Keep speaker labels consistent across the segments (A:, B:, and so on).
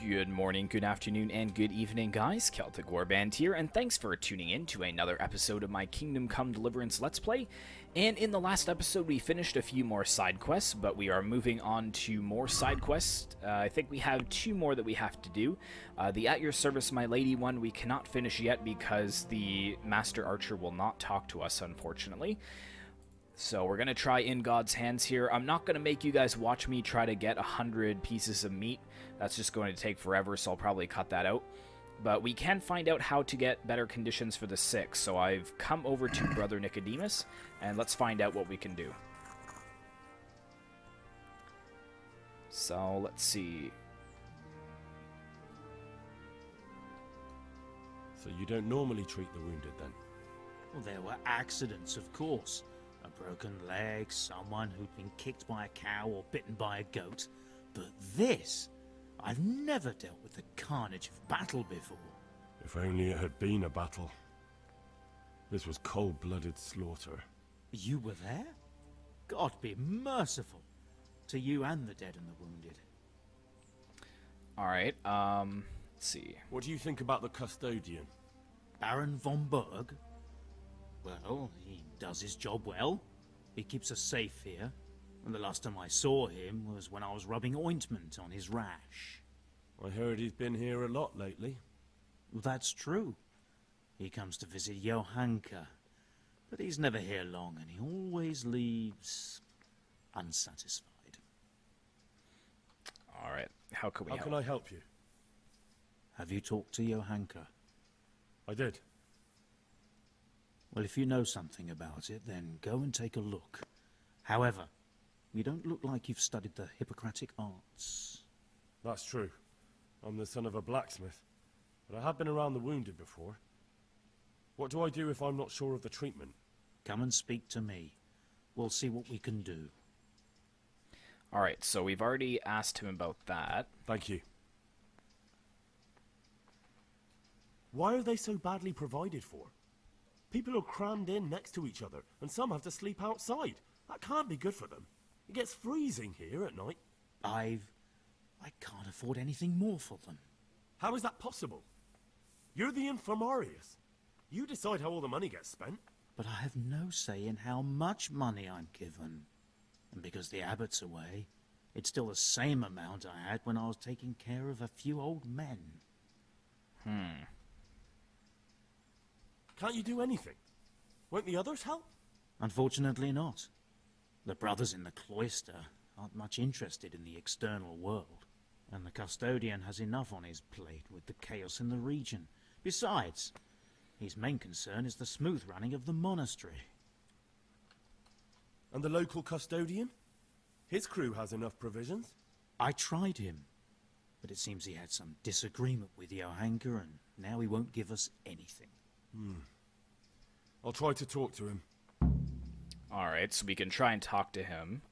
A: Good morning, good afternoon, and good evening, guys. Celtic Warband here, and thanks for tuning in to another episode of my Kingdom Come Deliverance Let's Play. And in the last episode, we finished a few more side quests, but we are moving on to more side quests. I think we have two more that we have to do. The At Your Service, My Lady one we cannot finish yet because the Master Archer will not talk to us, unfortunately. So we're going to try In God's Hands here. I'm not going to make you guys watch me try to get 100 pieces of meat. That's just going to take forever, so I'll probably cut that out. But we can find out how to get better conditions for the sick. So I've come over to Brother Nicodemus, and let's find out what we can do. So let's see.
B: So you don't normally treat the wounded then?
C: Well, there were accidents, of course. A broken leg, someone who'd been kicked by a cow or bitten by a goat. But this, I've never dealt with the carnage of battle before.
B: If only it had been a battle. This was cold-blooded slaughter.
C: You were there? God be merciful to you and the dead and the wounded.
A: Alright, let's see.
B: What do you think about the custodian?
C: Baron von Berg? Well, he does his job well. He keeps us safe here. And the last time I saw him was when I was rubbing ointment on his rash.
B: I heard he's been here a lot lately.
C: Well, that's true. He comes to visit Johanka. But he's never here long, and he always leaves unsatisfied.
A: Alright, how can we help?
B: How can I help you?
C: Have you talked to Johanka?
B: I did.
C: Well, if you know something about it, then go and take a look. However, you don't look like you've studied the Hippocratic arts.
B: That's true. I'm the son of a blacksmith. But I have been around the wounded before. What do I do if I'm not sure of the treatment?
C: Come and speak to me. We'll see what we can do.
A: Alright, so we've already asked him about that.
B: Thank you. Why are they so badly provided for? People are crammed in next to each other, and some have to sleep outside. That can't be good for them. It gets freezing here at night.
C: I can't afford anything more for them.
B: How is that possible? You're the infirmarius. You decide how all the money gets spent.
C: But I have no say in how much money I'm given. And because the abbot's away, it's still the same amount I had when I was taking care of a few old men.
B: Can't you do anything? Won't the others help?
C: Unfortunately not. The brothers in the cloister aren't much interested in the external world, and the custodian has enough on his plate with the chaos in the region. Besides, his main concern is the smooth running of the monastery.
B: And the local custodian? His crew has enough provisions.
C: I tried him, but it seems he had some disagreement with Johanka, and now he won't give us anything.
B: I'll try to talk to him.
A: Alright, so we can try and talk to him.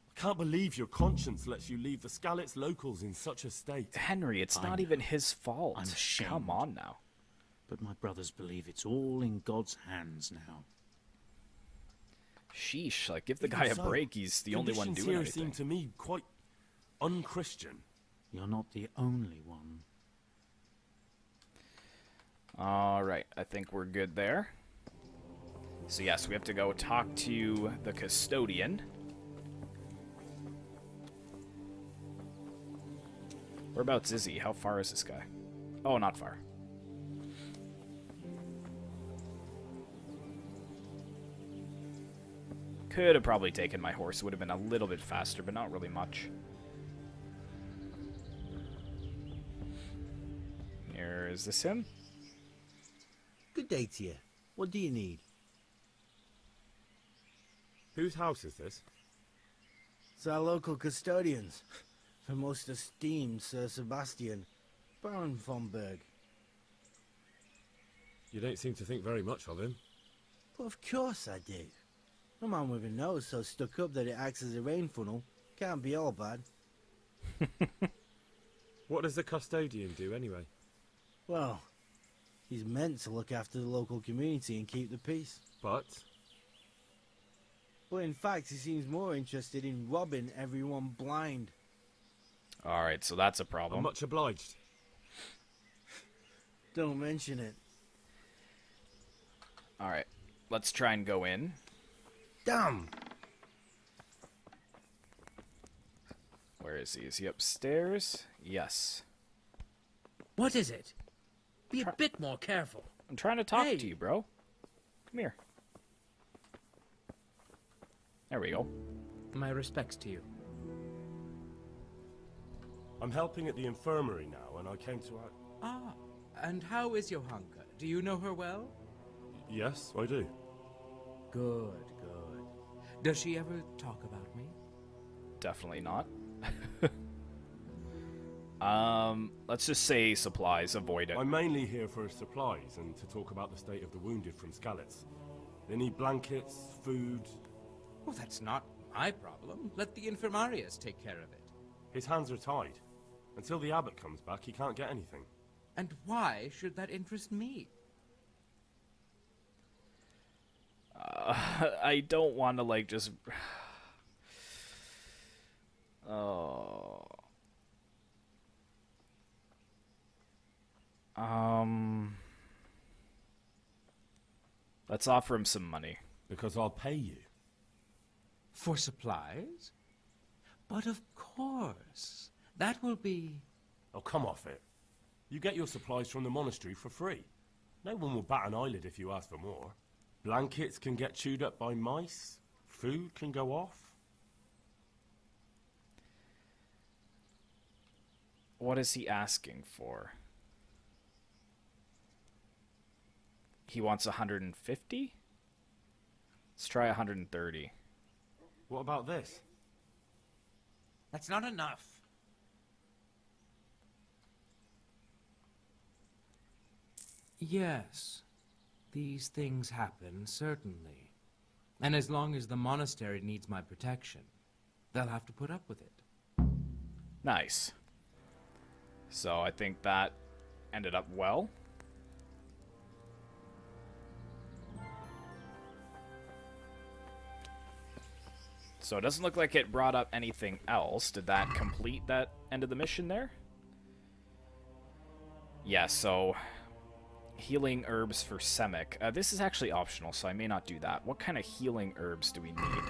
B: I can't believe your conscience lets you leave the Skalitz locals in such a state.
A: Henry, it's not even his fault.
C: I'm ashamed.
A: Come on now.
C: But my brothers believe it's all in God's hands now.
A: Sheesh, like, give the guy a break. He's the only one doing
B: here
A: anything.
B: seem to me quite unchristian.
C: You're not the only one.
A: Alright, I think we're good there. So yes, we have to go talk to the custodian. Whereabouts is he? How far is this guy? Oh, not far. Could have probably taken my horse. It would have been a little bit faster, but not really much. Here, is this him?
D: Good day to you. What do you need?
B: Whose house is this?
D: It's our local custodians. The most esteemed Sir Sebastian, Baron von Berg.
B: You don't seem to think very much of him.
D: But of course I do. A man with a nose so stuck up that it acts as a rain funnel can't be all bad.
B: What does the custodian do anyway?
D: Well, he's meant to look after the local community and keep the peace.
B: But
D: But in fact, he seems more interested in robbing everyone blind.
A: Alright, so that's a
B: I'm
A: problem.
B: much obliged.
D: Don't mention it.
A: Alright, let's try and go in.
B: Damn!
A: Where is he? Is he upstairs? Yes.
E: What is it? Be
A: Try-
E: a bit more careful.
A: I'm trying to talk
E: Hey.
A: to you, bro. Come here. There we go.
E: My respects to you.
B: I'm helping at the infirmary now, and I came to...
F: Ah, and how is Johanka? Do you know her well?
B: Yes, I do.
F: Good, good. Does she ever talk about me?
A: Definitely not. Let's just say supplies. Avoid it.
B: I'm mainly here for supplies and to talk about the state of the wounded from Skalitz. They need blankets, food...
F: Well, that's not my problem. Let the infirmarius take care of it.
B: His hands are tied. Until the abbot comes back, he can't get anything.
F: And why should that interest me?
A: I don't want to, like, just... Oh... Let's offer him some money.
B: Because I'll pay you.
F: For supplies? But of course. That will be...
B: Oh, come off it. You get your supplies from the monastery for free. No one will bat an eyelid if you ask for more. Blankets can get chewed up by mice. Food can go off.
A: What is he asking for? He wants 150? Let's try 130.
B: What about this?
F: That's not enough. Yes. These things happen, certainly. And as long as the monastery needs my protection, they'll have to put up with it.
A: Nice. So I think that ended up well. So it doesn't look like it brought up anything else. Did that complete that end of the mission there? Yeah, so healing herbs for Semic. This is actually optional, so I may not do that. What kind of healing herbs do we need?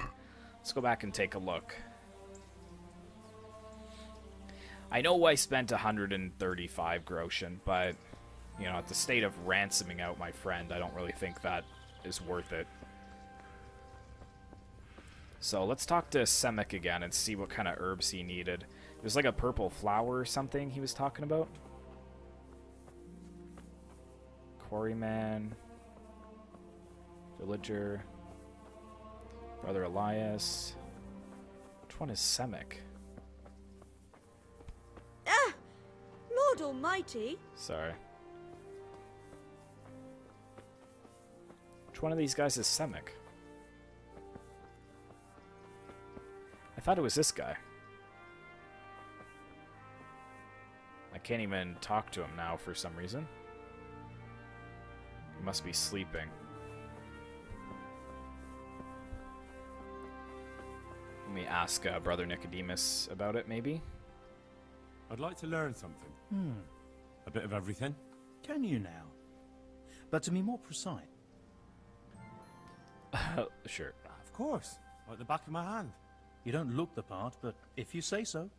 A: Let's go back and take a look. I know I spent 135 groschen, but, you know, at the state of ransoming out my friend, I don't really think that is worth it. So let's talk to Semic again and see what kind of herbs he needed. There's like a purple flower or something he was talking about. Quarryman. Villager. Brother Elias. Which one is Semic?
G: Ah! Lord Almighty!
A: Sorry. Which one of these guys is Semic? I thought it was this guy. I can't even talk to him now for some reason. He must be sleeping. Let me ask Brother Nicodemus about it, maybe?
B: I'd like to learn something. A bit of everything.
C: Can you now? But to be more precise,
A: Sure.
B: Of course. Like the back of my hand.
C: you don't look the part, but if you say so,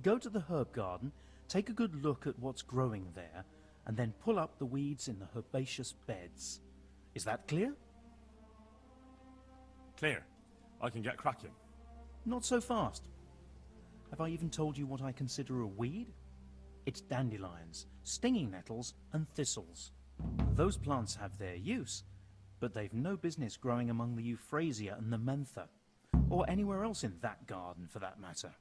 C: go to the herb garden, take a good look at what's growing there, and then pull up the weeds in the herbaceous beds. Is that clear?
B: Clear. I can get cracking.
C: Not so fast. Have I even told you what I consider a weed? It's dandelions, stinging nettles, and thistles. Those plants have their use, but they've no business growing among the euphrasia and the mentha, or anywhere else in that garden for that matter.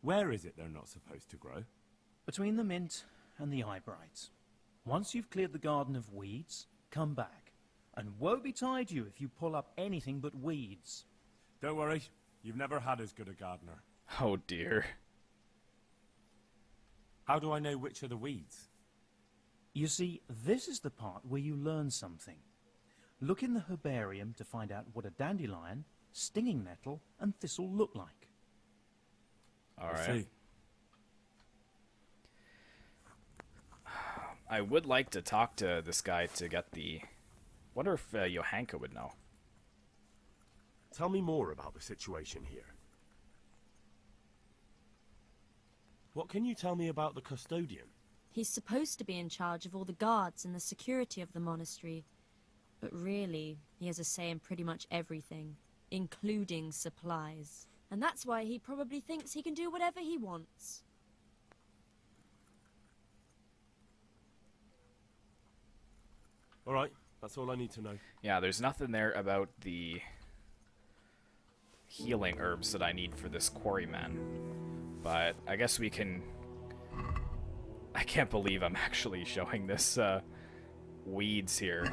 B: Where is it they're not supposed to grow?
C: Between the mint and the eyebrights. Once you've cleared the garden of weeds, come back. And woe betide you if you pull up anything but weeds.
B: Don't worry. You've never had as good a gardener.
A: Oh dear.
B: How do I know which are the weeds?
C: You see, this is the part where you learn something. Look in the herbarium to find out what a dandelion, stinging nettle, and thistle look like.
A: All
B: I
A: right.
B: see.
A: I would like to talk to this guy to get the... Wonder if Johanka would know.
B: Tell me more about the situation here. What can you tell me about the custodian?
H: He's supposed to be in charge of all the guards and the security of the monastery. But really, he has a say in pretty much everything, including supplies. And that's why he probably thinks he can do whatever he wants.
B: Alright, that's all I need to know.
A: Yeah, there's nothing there about the healing herbs that I need for this quarryman. But I guess we can... I can't believe I'm actually showing this weeds here.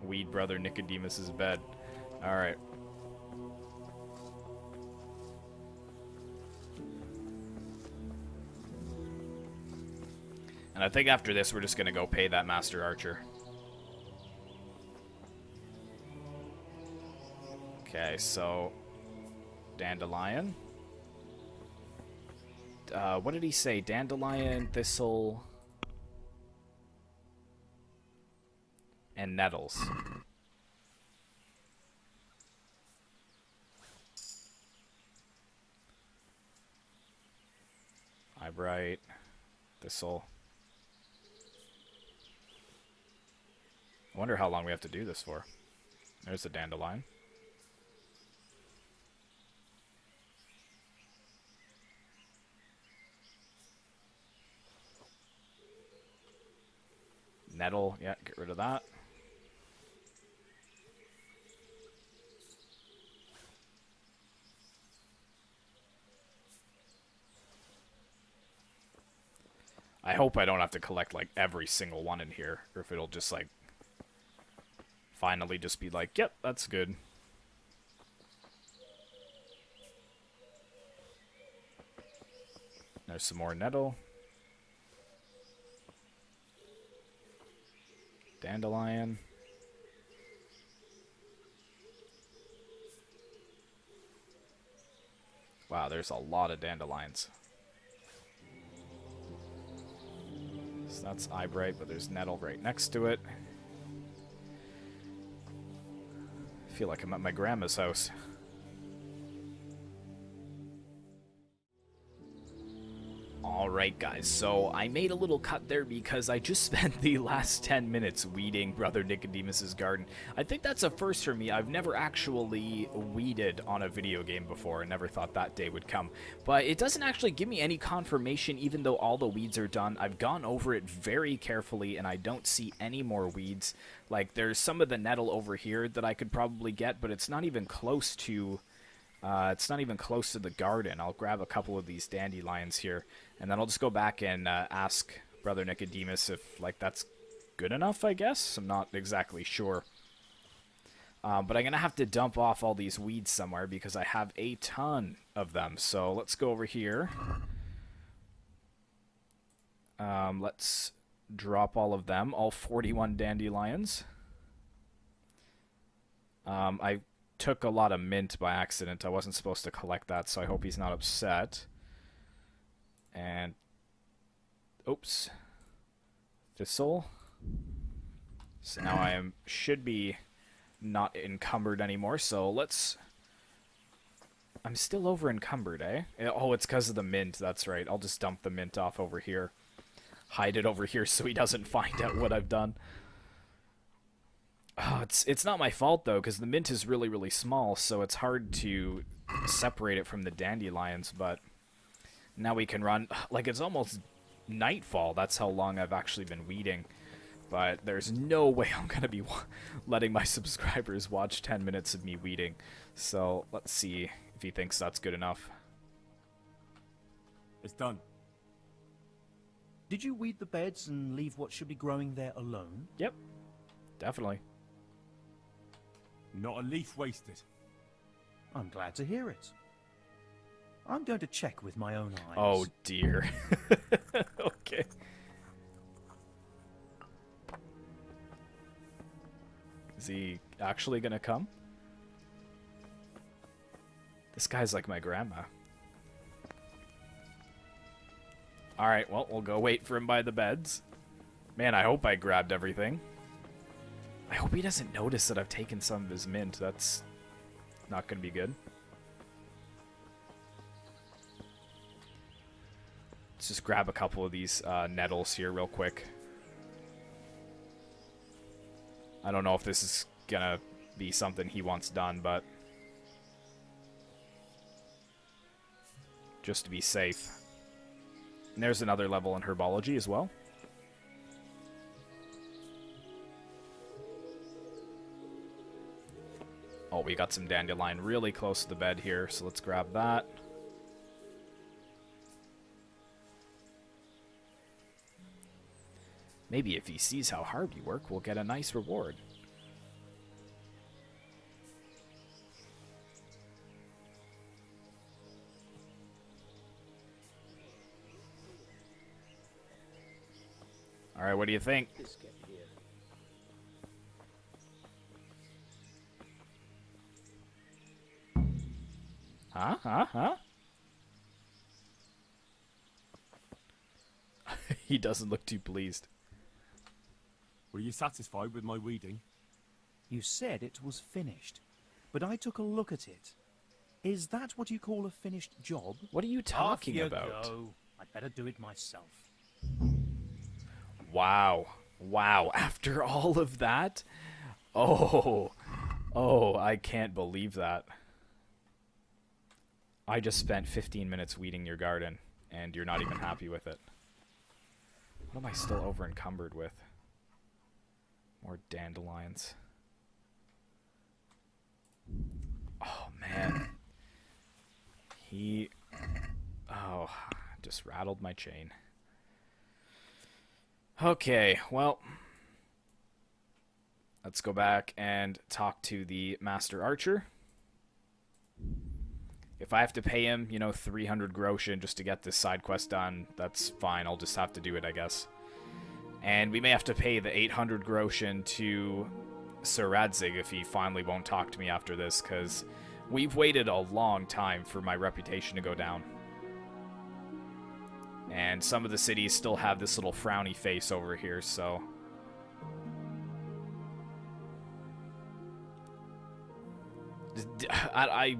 A: Weed brother Nicodemus's bed. Alright. And I think after this we're just gonna go pay that master archer. Okay, so dandelion. What did he say? Dandelion, thistle, and nettles. Eyebright, thistle. I wonder how long we have to do this for. There's the dandelion. Nettle, yeah, get rid of that. I hope I don't have to collect, like, every single one in here, or if it'll just, like, finally just be like, yep, that's good. There's some more nettle. Dandelion. Wow, there's a lot of dandelions. So that's eyebright, but there's nettle right next to it. I feel like I'm at my grandma's house. Alright guys, so I made a little cut there because I just spent the last 10 minutes weeding Brother Nicodemus's garden. I think that's a first for me. I've never actually weeded on a video game before. I never thought that day would come. But it doesn't actually give me any confirmation even though all the weeds are done. I've gone over it very carefully and I don't see any more weeds. Like there's some of the nettle over here that I could probably get, but it's not even close to... the garden. I'll grab a couple of these dandelions here, and then I'll just go back and ask Brother Nicodemus if, like, that's good enough, I guess? I'm not exactly sure. But I'm going to have to dump off all these weeds somewhere because I have a ton of them. So let's go over here. Let's drop all of them, all 41 dandelions. I took a lot of mint by accident. I wasn't supposed to collect that, so I hope he's not upset. And oops, thistle. So now I should be not encumbered anymore. So let's. I'm still over encumbered, eh? Oh, it's because of the mint. That's right. I'll just dump the mint off over here, hide it over here so he doesn't find out what I've done. Oh, it's not my fault, though, because the mint is really, really small, so it's hard to separate it from the dandelions, but now we can run... Like, it's almost nightfall. That's how long I've actually been weeding, but there's no way I'm going to be letting my subscribers watch 10 minutes of me weeding, so let's see if he thinks that's good enough.
B: It's done.
C: Did you weed the beds and leave what should be growing there alone?
A: Yep, definitely.
B: Not a leaf wasted.
C: I'm glad to hear it. I'm going to check with my own eyes.
A: Oh, dear. Okay. Is he actually gonna come? This guy's like my grandma. Alright, well, we'll go wait for him by the beds. Man, I hope I grabbed everything. I hope he doesn't notice that I've taken some of his mint. That's not gonna be good. Let's just grab a couple of these nettles here real quick. I don't know if this is gonna be something he wants done, but just to be safe. And there's another level in herbology as well. Oh, we got some dandelion really close to the bed here, so let's grab that. Maybe if he sees how hard you work, we'll get a nice reward. Alright, what do you think? Huh? He doesn't look too pleased.
B: Were you satisfied with my weeding?
C: You said it was finished, but I took a look at it. Is that what you call a finished job?
A: What are you talking
C: Off you
A: about?
C: Go. I'd better do it myself.
A: Wow. Wow. After all of that? Oh, I can't believe that. I just spent 15 minutes weeding your garden, and you're not even happy with it. What am I still over encumbered with? More dandelions. Oh, man. Oh, just rattled my chain. Okay, well, let's go back and talk to the Master Archer. If I have to pay him, 300 groschen just to get this side quest done, that's fine. I'll just have to do it, I guess. And we may have to pay the 800 groschen to Sir Radzig if he finally won't talk to me after this, because we've waited a long time for my reputation to go down. And some of the cities still have this little frowny face over here, so... I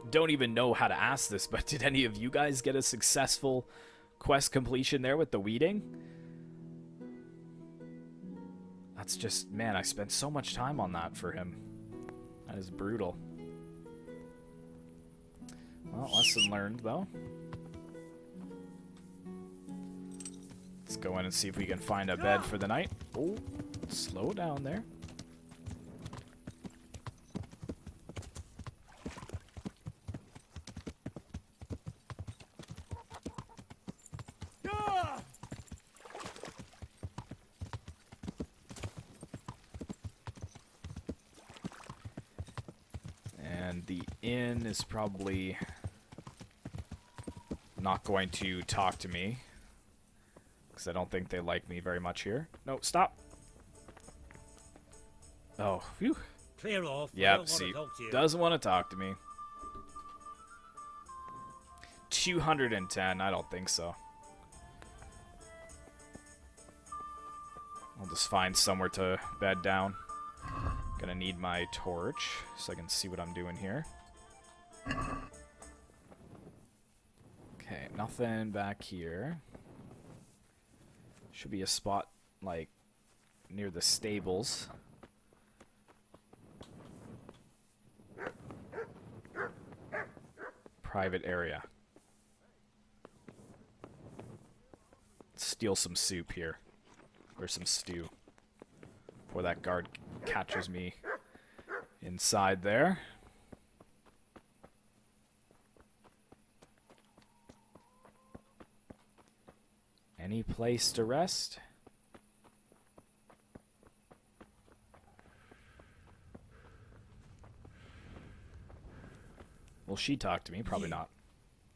A: don't even know how to ask this, but did any of you guys get a successful quest completion there with the weeding? That's just... Man, I spent so much time on that for him. That is brutal. Well, lesson learned, though. Let's go in and see if we can find a bed for the night. Oh, slow down there. And the inn is probably not going to talk to me, because I don't think they like me very much here. No, stop. Oh, phew.
I: Clear off.
A: Yep, see, doesn't want to talk to me. 210, I don't think so. I'll just find somewhere to bed down. Gonna need my torch so I can see what I'm doing here. Okay, nothing back here. Should be a spot, like, near the stables. Private area. Steal some soup here. Or some stew. Before that guard catches me inside there. Any place to rest? Will she talk to me? Probably not.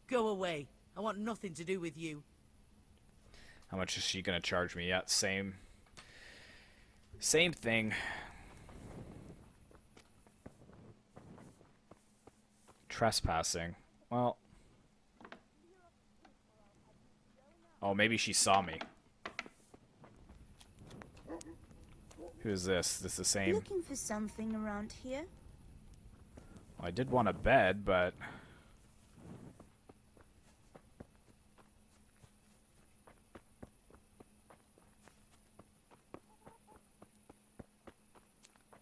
J: Go away. I want nothing to do with you.
A: How much is she gonna charge me? Yeah, same thing. Trespassing. Well. Oh, maybe she saw me. Who's this? This the same?
G: Looking for something around here?
A: Well, I did want a bed, but...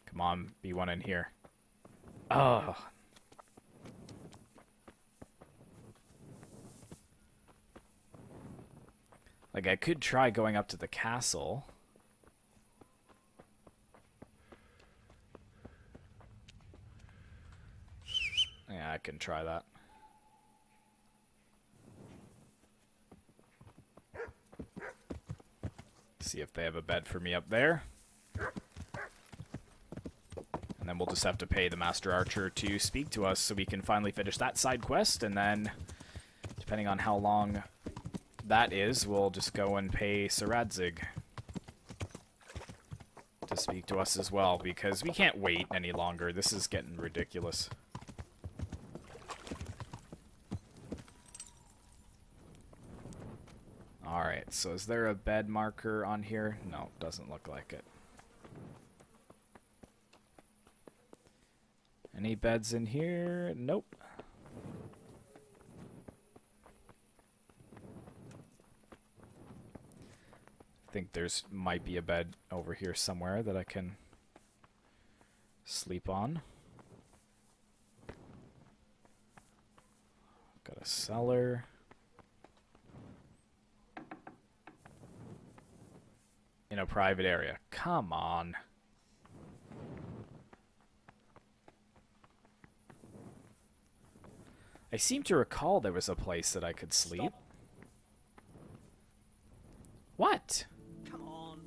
A: Come on, be one in here. Oh. Like, I could try going up to the castle. Yeah, I can try that. See if they have a bed for me up there. And then we'll just have to pay the Master Archer to speak to us so we can finally finish that side quest. And then, depending on how long that is, we'll just go and pay Sir Radzig to speak to us as well, because we can't wait any longer. This is getting ridiculous. Alright, so is there a bed marker on here? No, doesn't look like it. Any beds in here? Nope. I think there's might be a bed over here somewhere that I can sleep on. Got a cellar. In a private area. Come on. I seem to recall there was a place that I could sleep.
I: Stop.
A: What?
I: Come on.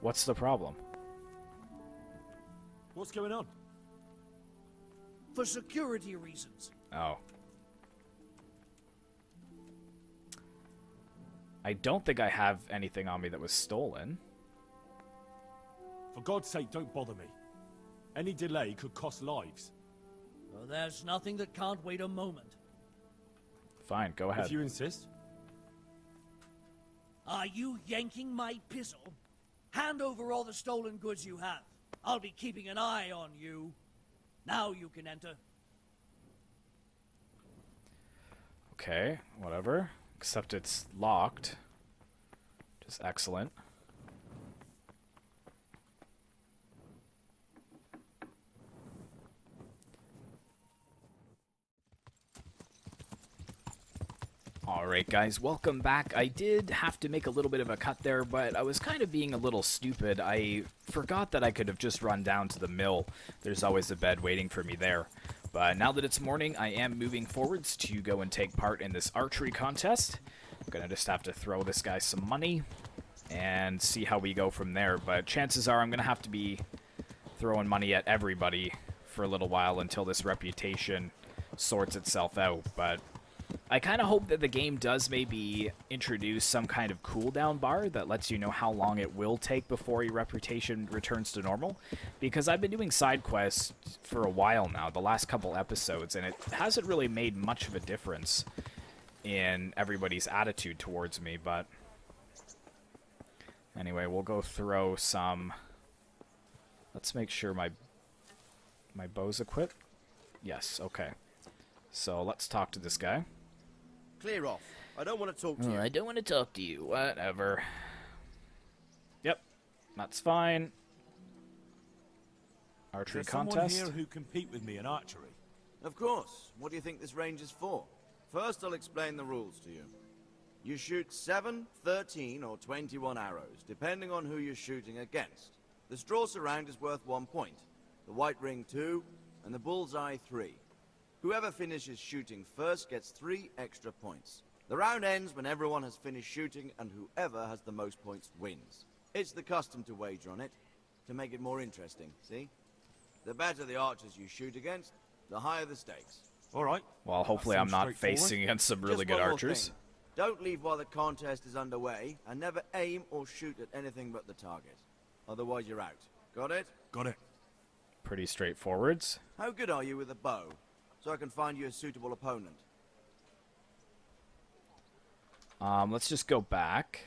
A: What's the problem?
B: What's going on?
I: For security reasons.
A: Oh. I don't think I have anything on me that was stolen.
B: For God's sake, don't bother me. Any delay could cost lives.
I: Well, there's nothing that can't wait a moment.
A: Fine, go ahead.
B: If you insist.
I: Are you yanking my pizzle? Hand over all the stolen goods you have. I'll be keeping an eye on you. Now you can enter.
A: Okay, whatever. Except it's locked. Which is excellent. Alright guys, welcome back. I did have to make a little bit of a cut there, but I was kind of being a little stupid. I forgot that I could have just run down to the mill. There's always a bed waiting for me there. But now that it's morning, I am moving forwards to go and take part in this archery contest. I'm gonna just have to throw this guy some money and see how we go from there. But chances are I'm gonna have to be throwing money at everybody for a little while until this reputation sorts itself out. But I kind of hope that the game does maybe introduce some kind of cooldown bar that lets you know how long it will take before your reputation returns to normal. Because I've been doing side quests for a while now, the last couple episodes, and it hasn't really made much of a difference in everybody's attitude towards me. But anyway, we'll go throw some... Let's make sure my bow's equipped. Yes, okay. So let's talk to this guy.
K: Clear off. I don't want to talk to you.
A: I don't want to talk to you. Whatever. Yep, that's fine. Archery contest.
B: Someone here who compete with me in archery?
K: Of course. What do you think this range is for? First, I'll explain the rules to you. You shoot 7, 13, or 21 arrows, depending on who you're shooting against. The straw surround is worth 1 point, the white ring 2, and the bullseye 3. Whoever finishes shooting first gets 3 extra points. The round ends when everyone has finished shooting, and whoever has the most points wins. It's the custom to wager on it, to make it more interesting, see? The better the archers you shoot against, the higher the stakes.
B: All right.
A: Well, hopefully I'm not facing against some really good archers.
K: Thing. Don't leave while the contest is underway, and never aim or shoot at anything but the target. Otherwise you're out. Got it?
B: Got it.
A: pretty straightforward.
K: How good are you with a bow? So I can find you a suitable opponent.
A: Let's just go back.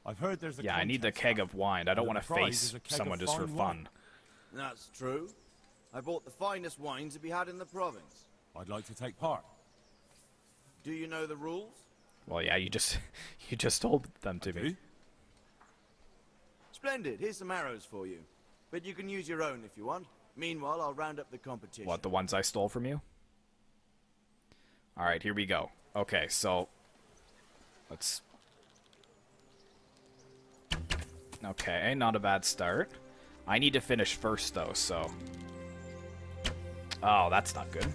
B: I've heard there's a
A: Yeah, I need the
B: contest
A: keg
B: now,
A: of wine. I don't
B: and
A: want
B: the
A: to
B: prize
A: face
B: is a keg of
A: someone just for
B: fine
A: fun.
B: wine.
K: That's true. I bought the finest wine to be had in the province.
B: I'd like to take part.
K: Do you know the rules?
A: Well, yeah, you just you just told them to me.
K: Splendid. Here's some arrows for you. But you can use your own if you want. Meanwhile, I'll round up the competition.
A: What, the ones I stole from you? Alright, here we go. Okay, so... let's... Okay, not a bad start. I need to finish first, though, so... Oh, that's not good.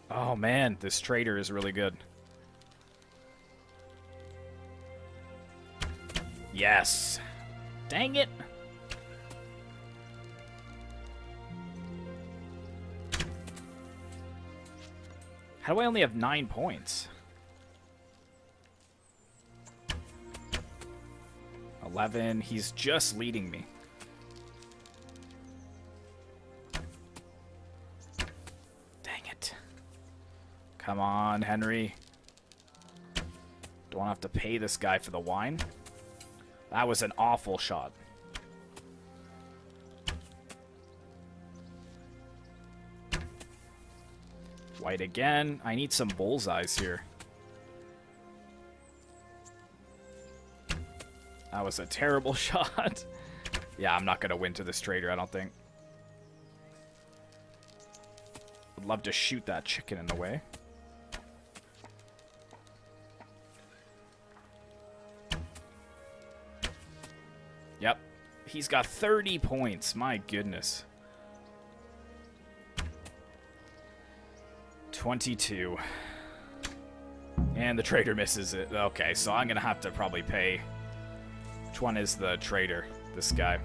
A: Oh, man, this trader is really good. Yes! Dang it! How do I only have 9 points? 11. He's just leading me. Dang it. Come on, Henry. Don't have to pay this guy for the wine. That was an awful shot. White again. I need some bullseyes here. That was a terrible shot. Yeah, I'm not going to win to this trader, I don't think. Would love to shoot that chicken in the way. Yep. He's got 30 points. My goodness. 22. And the trader misses it. Okay, so I'm going to have to probably pay. Which one is the trader? This guy.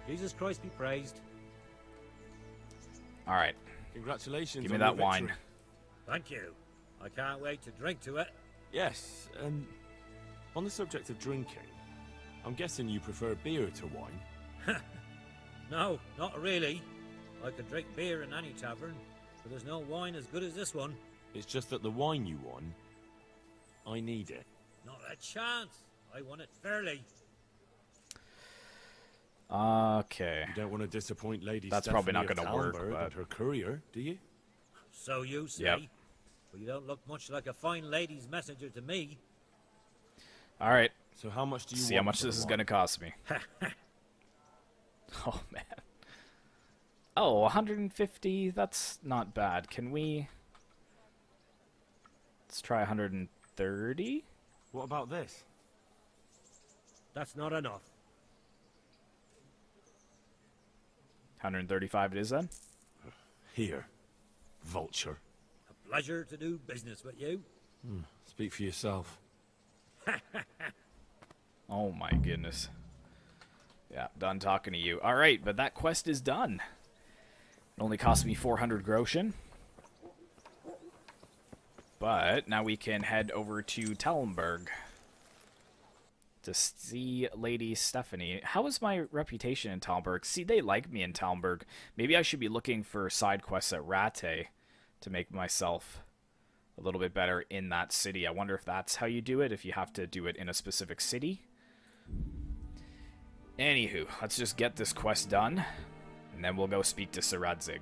L: Jesus Christ be praised.
A: Alright.
B: Congratulations.
A: Give me
B: on
A: that
B: your
A: wine.
B: victory.
L: Thank you. I can't wait to drink to it.
B: Yes, on the subject of drinking, I'm guessing you prefer beer to wine.
L: No, not really. I could drink beer in any tavern, but there's no wine as good as this one.
B: It's just that the wine you won, I need it.
L: Not a chance. I won it fairly.
A: Okay.
B: You don't want to disappoint Lady
A: That's
B: Stephanie
A: probably not
B: of
A: going to work,
B: Talmberg
A: but...
B: and her courier, do you?
L: So you say.
A: Yep.
L: But you don't look much like a fine lady's messenger to me.
A: Alright.
B: So how much do you
A: See
B: want
A: how much
B: for the
A: this is
B: wine?
A: going to cost me. Oh, man. Oh, 150? That's not bad. Can we... Let's try 130?
B: What about this?
L: That's not enough.
A: 135 it is then?
B: Here, vulture.
L: A pleasure to do business with you.
B: Speak for yourself.
A: Oh my goodness. Yeah, done talking to you. Alright, but that quest is done. It only cost me 400 groschen. But now we can head over to Talmberg to see Lady Stephanie. How is my reputation in Talmberg? See, they like me in Talmberg. Maybe I should be looking for side quests at Rattay to make myself a little bit better in that city. I wonder if that's how you do it, if you have to do it in a specific city. Anywho, let's just get this quest done, and then we'll go speak to Sir Radzig.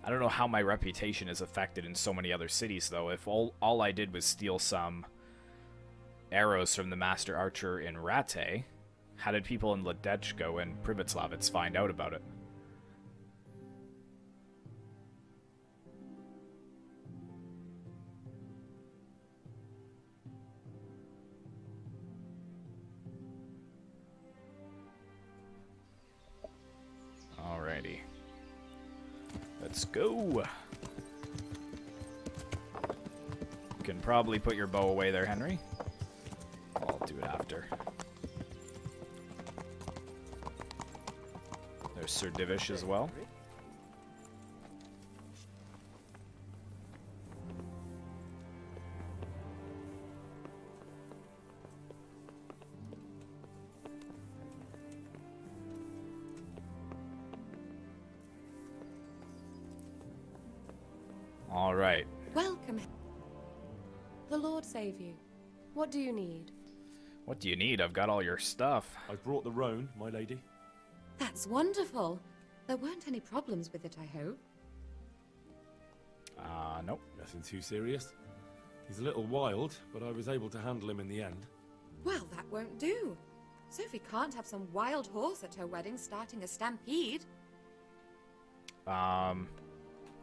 A: I don't know how my reputation is affected in so many other cities, though. If all I did was steal some arrows from the Master Archer in Rattay, how did people in Ledechko and Privitslavitz find out about it? Alrighty. Let's go. Can probably put your bow away there, Henry. I'll do it after. There's Sir Divish as well. All right.
M: Welcome. The Lord save you. What do you need?
A: What do you need? I've got all your stuff.
B: I brought the roan, my lady.
M: That's wonderful. There weren't any problems with it, I hope.
A: Nope.
B: Nothing too serious. He's a little wild, but I was able to handle him in the end.
M: Well, that won't do. Sophie can't have some wild horse at her wedding starting a stampede.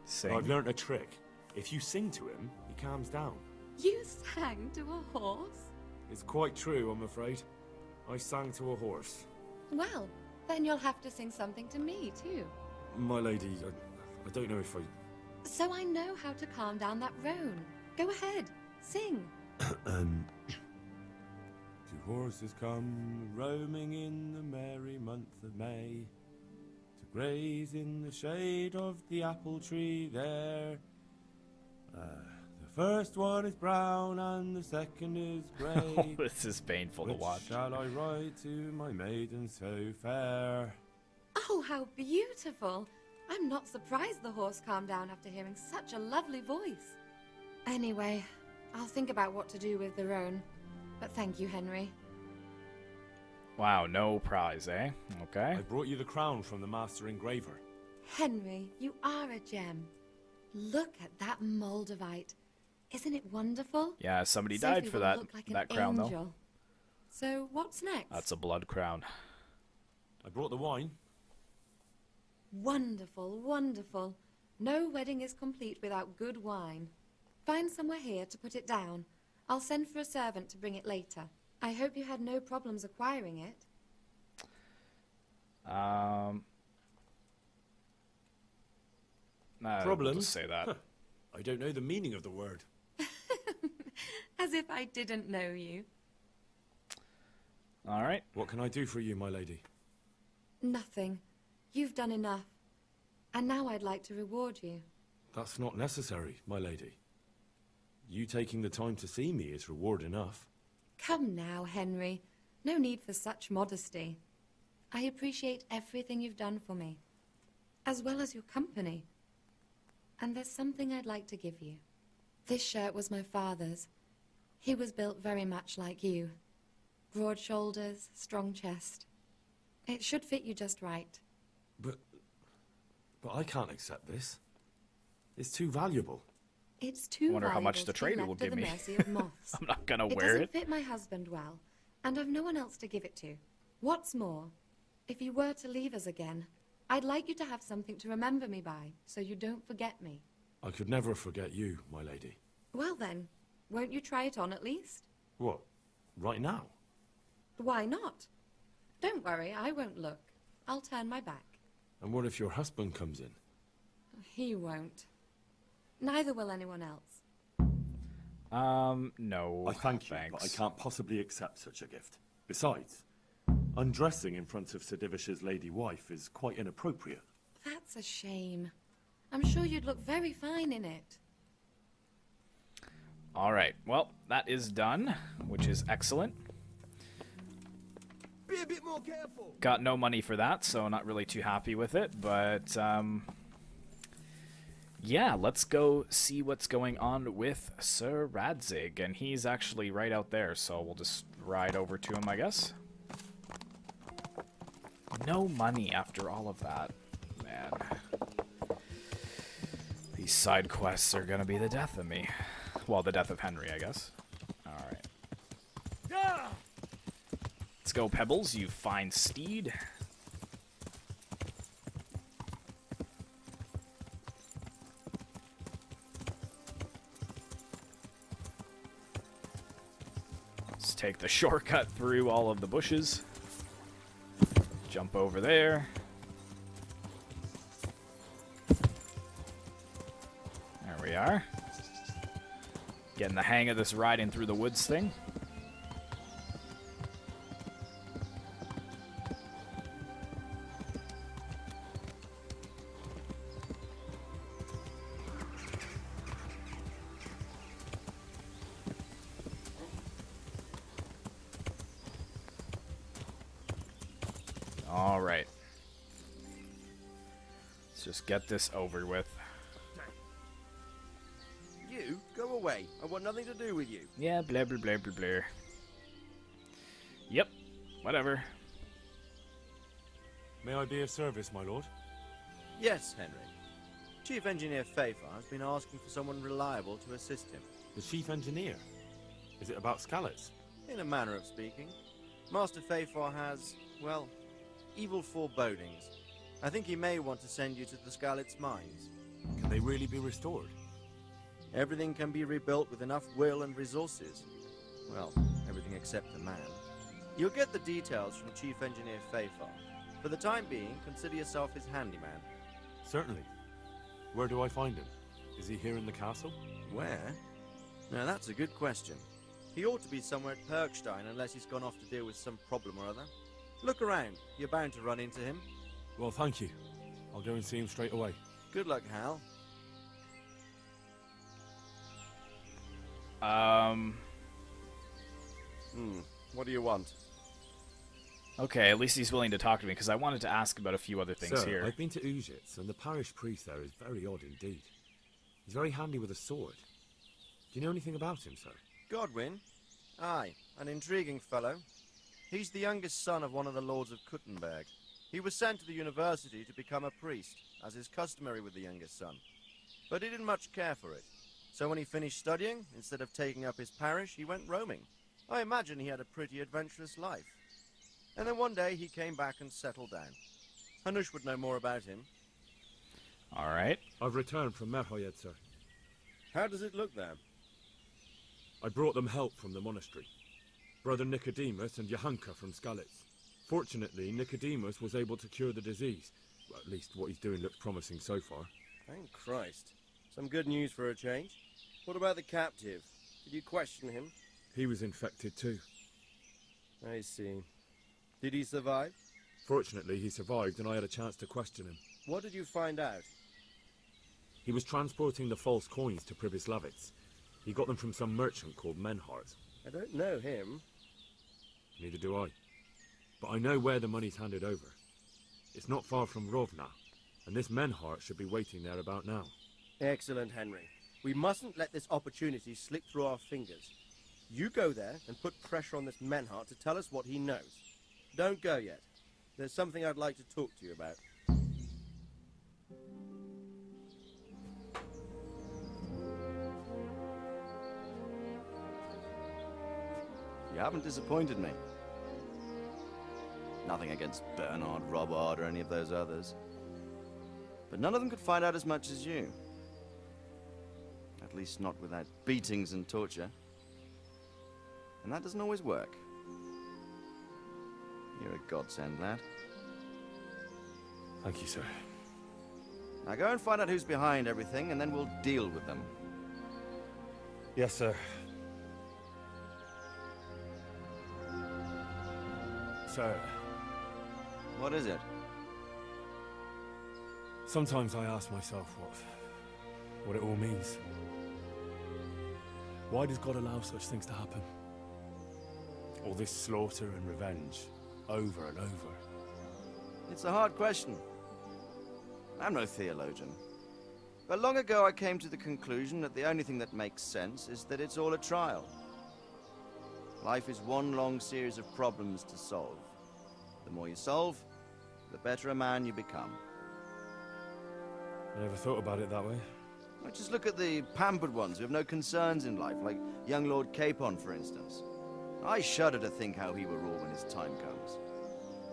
A: Sing.
B: I've learnt a trick. If you sing to him, he calms down.
M: You sang to a horse?
B: It's quite true, I'm afraid. I sang to a horse.
M: Well, then you'll have to sing something to me, too.
B: My lady, I don't know if I...
M: So I know how to calm down that roan. Go ahead, sing.
B: Two horses come roaming in the merry month of May to graze in the shade of the apple tree there. The first one is brown and the second is grey.
A: This is painful to watch.
B: Shall I ride to my maiden so fair?
M: Oh, how beautiful. I'm not surprised the horse calmed down after hearing such a lovely voice. Anyway, I'll think about what to do with the roan. But thank you, Henry.
A: Wow, no prize, eh? Okay.
B: I brought you the crown from the master engraver.
M: Henry, you are a gem. Look at that Moldavite. Isn't it wonderful?
A: Yeah, somebody
M: Sophie
A: died for
M: will
A: that
M: look like
A: that
M: an
A: crown,
M: angel.
A: though.
M: So what's next?
A: That's a blood crown.
B: I brought the wine.
M: Wonderful, wonderful. No wedding is complete without good wine. Find somewhere here to put it down. I'll send for a servant to bring it later. I hope you had no problems acquiring it.
A: No,
B: Problems?
A: Just say that.
B: Huh. I don't know the meaning of the word.
M: As if I didn't know you.
A: All right.
B: What can I do for you, my lady?
M: Nothing. You've done enough. And now I'd like to reward you.
B: That's not necessary, my lady. You taking the time to see me is reward enough.
M: Come now, Henry. No need for such modesty. I appreciate everything you've done for me, as well as your company. And there's something I'd like to give you. This shirt was my father's. He was built very much like you. Broad shoulders, strong chest. It should fit you just right.
B: But I can't accept this. It's too valuable.
M: It's too
A: I wonder how much
M: valuable
A: the
M: to be
A: trader
M: left
A: will
M: to
A: give
M: the
A: me.
M: mercy of moths.
A: I'm not gonna
M: It
A: wear
M: doesn't
A: it.
M: fit my husband well, and I've no one else to give it to. What's more, if you were to leave us again, I'd like you to have something to remember me by, so you don't forget me.
B: I could never forget you, my lady.
M: Well then, won't you try it on at least?
B: What? Right now?
M: Why not? Don't worry, I won't look. I'll turn my back.
B: And what if your husband comes in?
M: He won't. Neither will anyone else.
A: No.
B: I thank you,
A: thanks.
B: but I can't possibly accept such a gift. Besides, undressing in front of Sir Divish's lady wife is quite inappropriate.
M: That's a shame. I'm sure you'd look very fine in it.
A: All right. Well, that is done, which is excellent.
I: Be a bit more careful.
A: Got no money for that, so not really too happy with it. But, yeah, let's go see what's going on with Sir Radzig. And he's actually right out there, so we'll just ride over to him, I guess. No money after all of that. Man. These side quests are gonna be the death of me. Well, the death of Henry, I guess. Alright. Let's go, Pebbles, you fine steed. Let's take the shortcut through all of the bushes. Jump over there. There we are. Getting the hang of this riding through the woods thing. All right. Let's just get this over with.
K: You, go away. I want nothing to do with you.
A: Yeah, blah, blah, blah, blah, blah. Yep, whatever.
B: May I be of service, my lord?
K: Yes, Henry. Chief Engineer Fafar has been asking for someone reliable to assist him.
B: The chief engineer? Is it about Skalitz?
K: In a manner of speaking. Master Fafar has, well, evil forebodings. I think he may want to send you to the Skalitz mines.
B: Can they really be restored?
K: Everything can be rebuilt with enough will and resources. Well, everything except the man. You'll get the details from Chief Engineer Fafar. For the time being, consider yourself his handyman.
B: Certainly. Where do I find him? Is he here in the castle?
K: Where? Now that's a good question. He ought to be somewhere at Perkstein unless he's gone off to deal with some problem or other. Look around. You're bound to run into him.
B: Well, thank you. I'll go and see him straight away.
K: Good luck, Hal. What do you want?
A: Okay, at least he's willing to talk to me, because I wanted to ask about a few other things
B: Sir,
A: here.
B: I've been to Ujitz, and the parish priest there is very odd indeed. He's very handy with a sword. Do you know anything about him, sir?
K: Godwin? Aye, an intriguing fellow. He's the youngest son of one of the lords of Kuttenberg. He was sent to the university to become a priest, as is customary with the youngest son. But he didn't much care for it. So when he finished studying, instead of taking up his parish, he went roaming. I imagine he had a pretty adventurous life. And then one day he came back and settled down. Hanush would know more about him.
A: All right.
B: I've returned from Merhoyed, sir.
K: How does it look there?
B: I brought them help from the monastery. Brother Nicodemus and Johanka from Skalitz. Fortunately, Nicodemus was able to cure the disease. Well, at least what he's doing looks promising so far.
N: Thank Christ. Some good news for a change. What about the captive? Did you question him?
B: He was infected too.
N: I see. Did he survive?
B: Fortunately, he survived and I had a chance to question him.
N: What did you find out?
B: He was transporting the false coins to Pribyslavitz. He got them from some merchant called Menhart.
N: I don't know him.
B: Neither do I. But I know where the money's handed over. It's not far from Rovna, and this Menhart should be waiting there about now.
N: Excellent, Henry. We mustn't let this opportunity slip through our fingers. You go there and put pressure on this Menhart to tell us what he knows. Don't go yet. There's something I'd like to talk to you about.
K: You haven't disappointed me. Nothing against Bernard, Robert, or any of those others. But none of them could find out as much as you. At least not without beatings and torture. And that doesn't always work. You're a godsend, lad.
B: Thank you, sir.
K: Now go and find out who's behind everything, and then we'll deal with them.
B: Yes, sir. Sir.
K: What is it?
B: Sometimes I ask myself what it all means. Why does God allow such things to happen? All this slaughter and revenge, over and over.
K: It's a hard question. I'm no theologian. But long ago I came to the conclusion that the only thing that makes sense is that it's all a trial. Life is one long series of problems to solve. The more you solve, the better a man you become.
B: I never thought about it that way.
K: Well, just look at the pampered ones who have no concerns in life, like young Lord Capon, for instance. I shudder to think how he will rule when his time comes.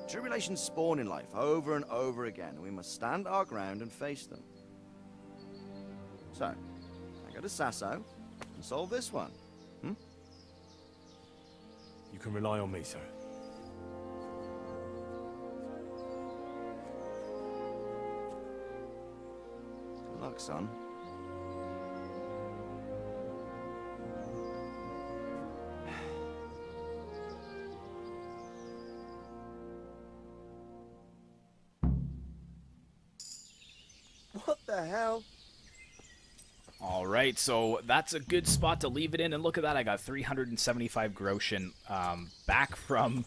K: Tribulations spawn in life over and over again, and we must stand our ground and face them. So, I go to Sasso and solve this one.
B: You can rely on me, sir.
K: Good luck, son.
N: the hell?
A: Alright, so that's a good spot to leave it in, and look at that, I got 375 groschen back from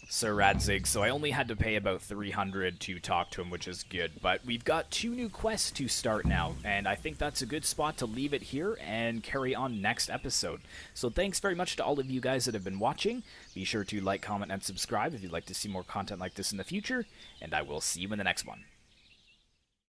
A: Sir Radzig, so I only had to pay about 300 to talk to him, which is good. But we've got 2 new quests to start now, and I think that's a good spot to leave it here and carry on next episode. So thanks very much to all of you guys that have been watching. Be sure to like, comment, and subscribe if you'd like to see more content like this in the future, and I will see you in the next one.